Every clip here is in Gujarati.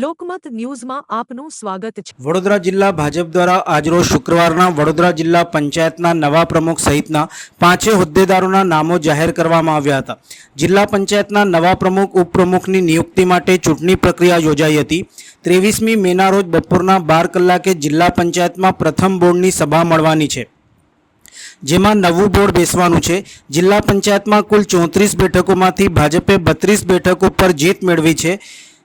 લોકમત ન્યૂઝમાં આપનું સ્વાગત છે। વડોદરા જિલ્લા ભાજપ દ્વારા આજરોજ શુક્રવારના વડોદરા જિલ્લા પંચાયતના નવા પ્રમુખ સહિતના 5 હોદ્દેદારોના નામો જાહેર કરવામાં આવ્યા હતા। જિલ્લા પંચાયતના નવા પ્રમુખ ઉપપ્રમુખની નિયુક્તિ માટે ચૂંટણી પ્રક્રિયા યોજાઈ હતી। 23મી મેના રોજ બપોરના 12 કલાકે જિલ્લા પંચાયતમાં પ્રથમ બોર્ડની સભા મળવાની છે, જેમાં નવું બોર્ડ બેસવાનું છે। જિલ્લા પંચાયતમાં કુલ 34 બેઠકોમાંથી ભાજપે 32 બેઠકો પર જીત મેળવી છે,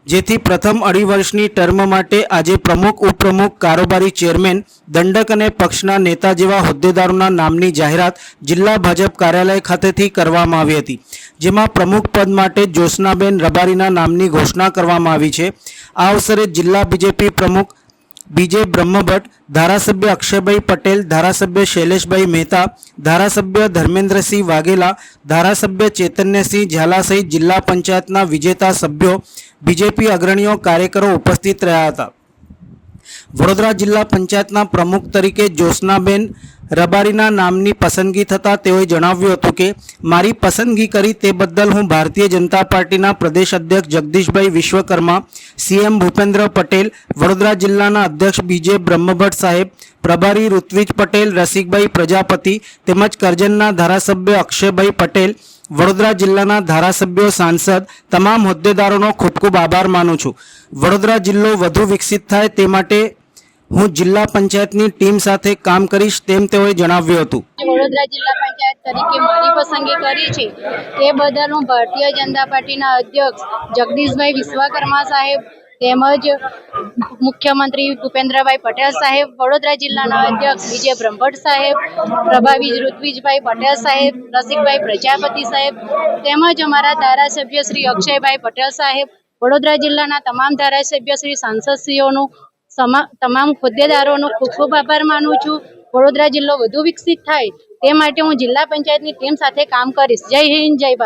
જેથી પ્રથમ અઢી વર્ષની ટર્મ માટે આજે પ્રમુખ ઉપપ્રમુખ કારોબારી ચેરમેન દંડક અને પક્ષના નેતા જેવા હોદ્દેદારોના નામની જાહેરાત જિલ્લા ભાજપ કાર્યાલય ખાતેથી કરવામાં આવી હતી, જેમાં પ્રમુખ પદ માટે જ્યોત્સનાબેન રબારીના નામની ઘોષણા કરવામાં આવી છે। આ અવસરે જિલ્લા બીજેપી પ્રમુખ બીજે બ્રહ્મભટ્ટ, ધારાસભ્ય અક્ષયભાઈ પટેલ, ધારાસભ્ય શૈલેષભાઈ મહેતા, ધારાસભ્ય ધર્મેન્દ્રસિંહ વાઘેલા, ધારાસભ્ય ચૈતન્યસિંહ ઝાલા સહિત જિલ્લા પંચાયતના વિજેતા સભ્યો, બીજેપી અગ્રણીઓ, કાર્યકરો ઉપસ્થિત રહ્યા હતા। વડોદરા જિલ્લા પંચાયતના પ્રમુખ તરીકે જ્યોત્સનાબેન રબારીના નામની પસંદગી થતાં તેઓએ જણાવ્યું હતું કે મારી પસંદગી કરી તે બદલ હું ભારતીય જનતા પાર્ટીના પ્રદેશ અધ્યક્ષ જગદીશભાઈ વિશ્વકર્મા, સીએમ ભૂપેન્દ્ર પટેલ, વડોદરા જિલ્લાના અધ્યક્ષ બીજે બ્રહ્મભટ્ટ સાહેબ, પ્રભારી ઋત્વિજ પટેલ, રસિકભાઈ પ્રજાપતિ તેમજ કરજણના ધારાસભ્ય અક્ષયભાઈ પટેલ, વડોદરા જિલ્લાના ધારાસભ્યો, સાંસદ, તમામ હોદ્દેદારોનો ખૂબ ખૂબ આભાર માનું છું। વડોદરા જિલ્લો વધુ વિકસિત થાય તે માટે હું જિલ્લા પંચાયતની ટીમ સાથે કામ કરીશ તેમ તેઓએ જણાવ્યું હતું। વડોદરા જિલ્લા પંચાયત તરીકે મારી પસંદગી કરી છે તે બદલ હું ભારતીય જનતા પાર્ટીના અધ્યક્ષ જગદીશભાઈ વિશ્વકર્મા સાહેબ તેમજ મુખ્યમંત્રી ભૂપેન્દ્રભાઈ પટેલ સાહેબ, વડોદરા જિલ્લાના અધ્યક્ષ બીજે બ્રહ્મભટ્ટ સાહેબ, પ્રભારી ઋત્વિજભાઈ પટેલ સાહેબ, રસિકભાઈ પ્રજાપતિ સાહેબ તેમજ અમારા ધારાસભ્ય શ્રી અક્ષયભાઈ પટેલ સાહેબ, વડોદરા જિલ્લાના તમામ ધારાસભ્ય શ્રી સાંસદશ્રીઓનું તમામ હોદ્દેદારોનો ખૂબ ખૂબ આભાર માનું છું। વડોદરા જિલ્લો વધુ વિકસિત થાય તે માટે હું જિલ્લા પંચાયતની ટીમ સાથે કામ કરીશ। જય હિન્દ, જય ભારત।